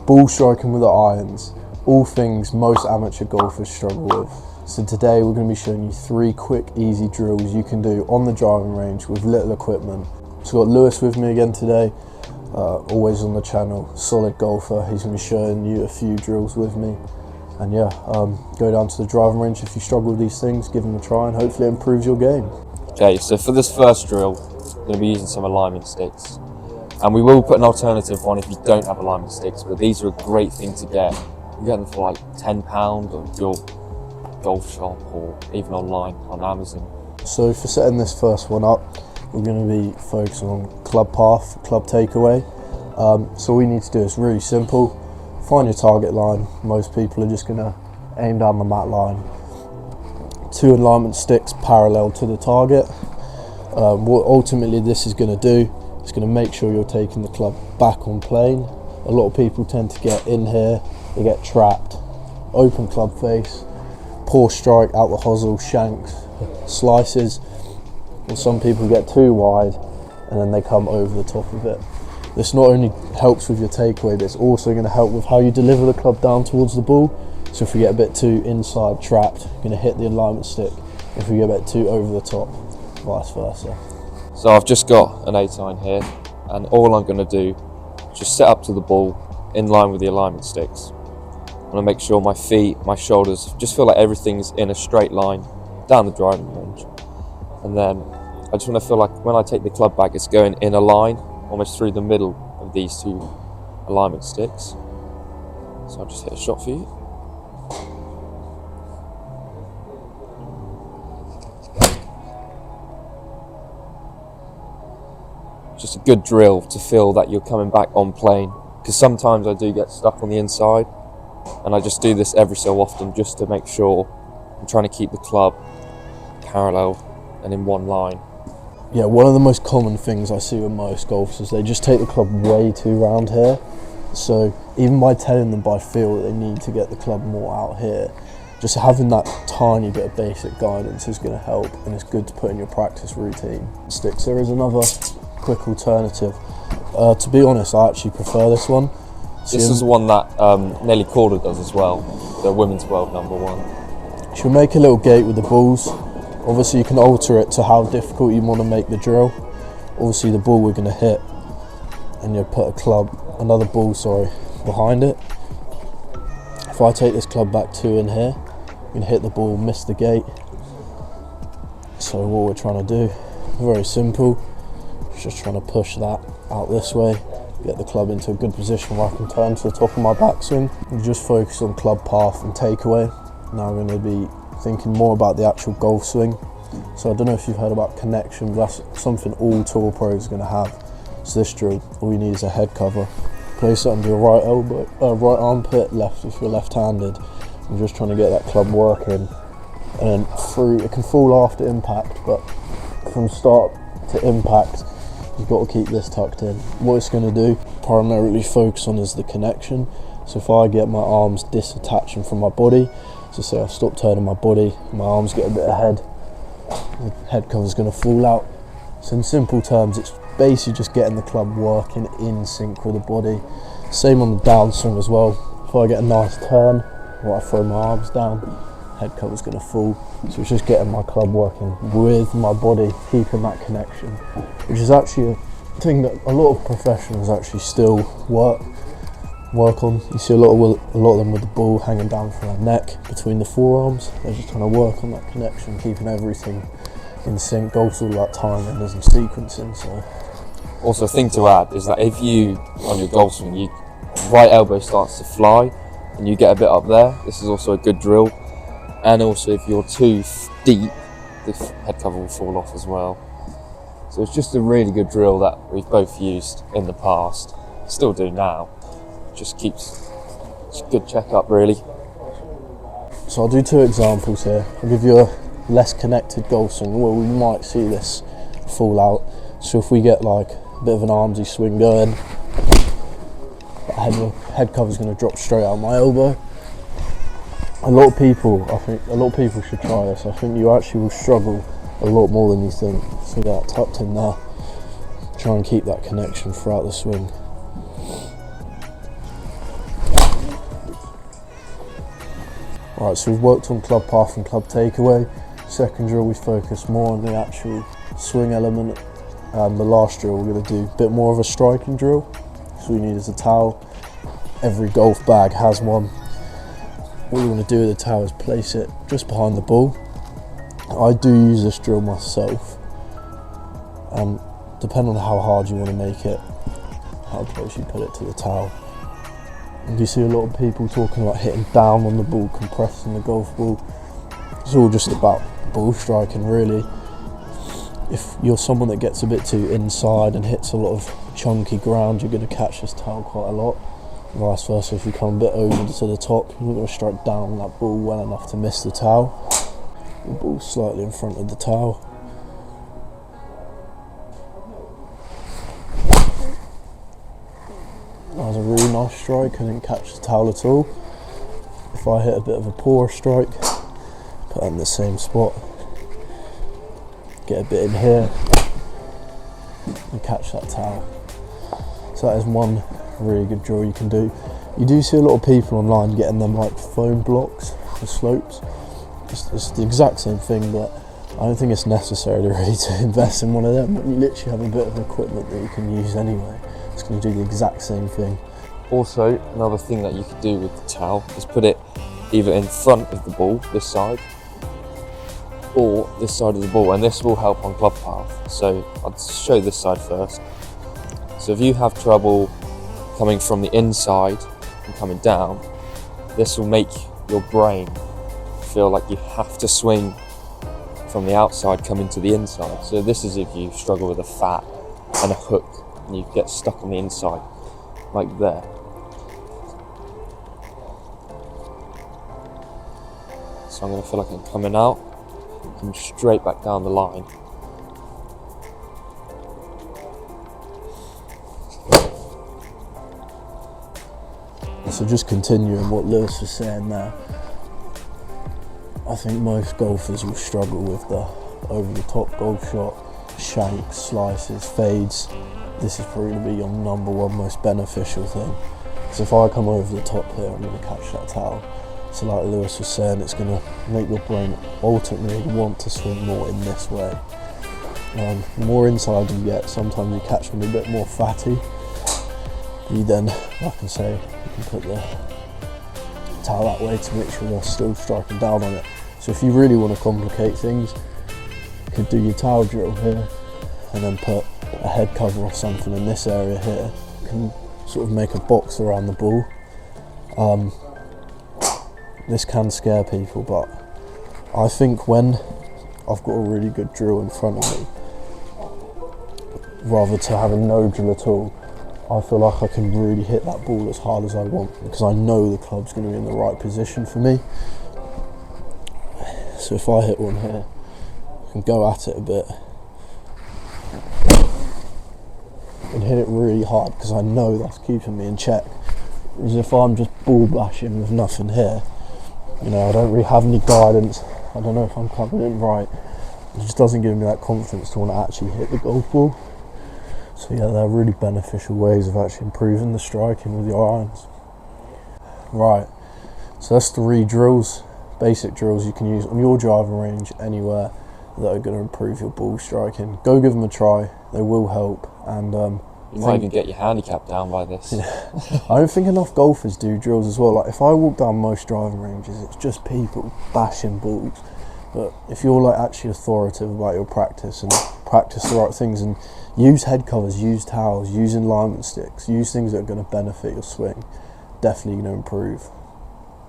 ball striking with the irons, all things most amateur golfers struggle with. So today we're going to be showing you 3 quick, easy drills you can do on the driving range with little equipment. So I've got Lewis with me again today, always on the channel, solid golfer. He's going to be showing you a few drills with me. And yeah, go down to the driving range if you struggle with these things, give them a try and hopefully it improves your game. Okay, so for this first drill, we're going to be using some alignment sticks. And we will put an alternative one if you don't have alignment sticks, but these are a great thing to get. You get them for like £10 at your golf shop or even online on Amazon. So for setting this first one up, we're going to be focusing on club path, club takeaway. So all we need to do is really simple. Find your target line. Most people are just going to aim down the mat line. 2 alignment sticks parallel to the target. What ultimately this is going to do is going to make sure you're taking the club back on plane. A lot of people tend to get in here, they get trapped. Open club face, poor strike out the hosel, shanks, slices. And some people get too wide and then they come over the top of it. This not only helps with your takeaway, but it's also going to help with how you deliver the club down towards the ball. So if we get a bit too inside trapped, you're going to hit the alignment stick. If we get a bit too over the top, vice versa. So I've just got an 8-iron here, and all I'm going to do is just set up to the ball in line with the alignment sticks. I'm going to make sure my feet, my shoulders, just feel like everything's in a straight line down the driving range. And then I just want to feel like when I take the club back, it's going in a line, almost through the middle of these 2 alignment sticks. So I'll just hit a shot for you. Just a good drill to feel that you're coming back on plane, because sometimes I do get stuck on the inside, and I just do this every so often just to make sure I'm trying to keep the club parallel and in one line. Yeah, one of the most common things I see with most golfers is they just take the club way too round here. So even by telling them by feel that they need to get the club more out here, just having that tiny bit of basic guidance is going to help, and it's good to put in your practice routine. Sticks, there is another quick alternative. To be honest, I actually prefer this one. This is one that Nelly Corder does as well, the Women's World #1. She'll make a little gate with the balls. Obviously you can alter it to how difficult you want to make the drill. Obviously the ball we're going to hit, and you put another ball behind it. If I take this club back 2 in here, I'm going to hit the ball, miss the gate. So what we're trying to do, very simple, just trying to push that out this way, get the club into a good position where I can turn to the top of my backswing. We just focus on club path and takeaway. Now I'm going to be thinking more about the actual golf swing. So I don't know if you've heard about connection, but that's something all tour pros are going to have. So this drill, all you need is a head cover. Place it under your right elbow, right armpit, left if you're left-handed. I'm just trying to get that club working, and then through. It can fall after impact, but from start to impact, you've got to keep this tucked in. What it's going to do, primarily focus on, is the connection. So if I get my arms disattaching from my body, so say I stop turning my body, my arms get a bit ahead, the head cover's going to fall out. So in simple terms, it's basically just getting the club working in sync with the body. Same on the downswing as well. If I get a nice turn, or I throw my arms down, head cover's going to fall. So it's just getting my club working with my body, keeping that connection, which is actually a thing that a lot of professionals actually still work on. You see a lot of them with the ball hanging down from their neck between the forearms. They're just trying to work on that connection, keeping everything in sync. Golf's all about timing and sequencing. So also, a thing to add is that if you, on your golf swing, your right elbow starts to fly and you get a bit up there, this is also a good drill. And also if you're too deep, the head cover will fall off as well. So it's just a really good drill that we've both used in the past, still do now. Just keeps, it's a good checkup really. So I'll do 2 examples here. I'll give you a less connected golf swing where we might see this fall out. So if we get like a bit of an armsy swing going, the head cover's going to drop straight out my elbow. I think a lot of people should try this. I think you actually will struggle a lot more than you think. So that tucked in there, try and keep that connection throughout the swing. Right, so we've worked on club path and club takeaway. Second drill we focus more on the actual swing element, and the last drill we're going to do a bit more of a striking drill. So we need is a towel. Every golf bag has one. What you want to do with the towel is place it just behind the ball. I do use this drill myself, and depending on how hard you want to make it, how close you put it to the towel. And you see a lot of people talking about hitting down on the ball, compressing the golf ball. It's all just about ball striking, really. If you're someone that gets a bit too inside and hits a lot of chunky ground, you're going to catch this towel quite a lot. Vice versa, if you come a bit over to the top, you're not going to strike down on that ball well enough to miss the towel. The ball's slightly in front of the towel. That was a really nice strike. I didn't catch the towel at all. If I hit a bit of a poor strike, put it in the same spot, get a bit in here and catch that towel. So that is one really good drill you can do. You do see a lot of people online getting them like foam blocks for slopes. It's the exact same thing, but I don't think it's necessary really to invest in one of them. You literally have a bit of equipment that you can use anyway. It's going to do the exact same thing. Also, another thing that you could do with the towel is put it either in front of the ball, this side, or this side of the ball, and this will help on club path. So I'll show this side first. So if you have trouble coming from the inside and coming down, this will make your brain feel like you have to swing from the outside coming to the inside. So this is if you struggle with a fat and a hook and you get stuck on the inside, like there. So I'm going to feel like I'm coming out, come straight back down the line. So just continuing what Lewis was saying there, I think most golfers will struggle with the over-the-top golf shot, shanks, slices, fades. This is probably going to be your number one most beneficial thing. Because if I come over the top here, I'm going to catch that towel. So like Lewis was saying, it's going to make your brain ultimately want to swing more in this way. The more inside you get, sometimes you catch them a bit more fatty. You then, like I say, you can put the towel that way to make sure you're still striking down on it. So if you really want to complicate things, you could do your towel drill here and then put a head cover or something in this area here. You can sort of make a box around the ball. This can scare people, but I think when I've got a really good drill in front of me, rather to having no drill at all, I feel like I can really hit that ball as hard as I want because I know the club's going to be in the right position for me. So if I hit one here, I can go at it a bit and hit it really hard because I know that's keeping me in check. Whereas if I'm just ball bashing with nothing here, you know, I don't really have any guidance. I don't know if I'm coming in right. It just doesn't give me that confidence to want to actually hit the golf ball. So yeah, they're really beneficial ways of actually improving the striking with your irons. Right, so that's 3 drills, basic drills you can use on your driving range anywhere that are going to improve your ball striking. Go give them a try, they will help. And you might even get your handicap down by this. Yeah. I don't think enough golfers do drills as well. Like if I walk down most driving ranges, it's just people bashing balls. But if you're like actually authoritative about your practice and practice the right things and use head covers, use towels, use alignment sticks, use things that are going to benefit your swing, definitely going to improve.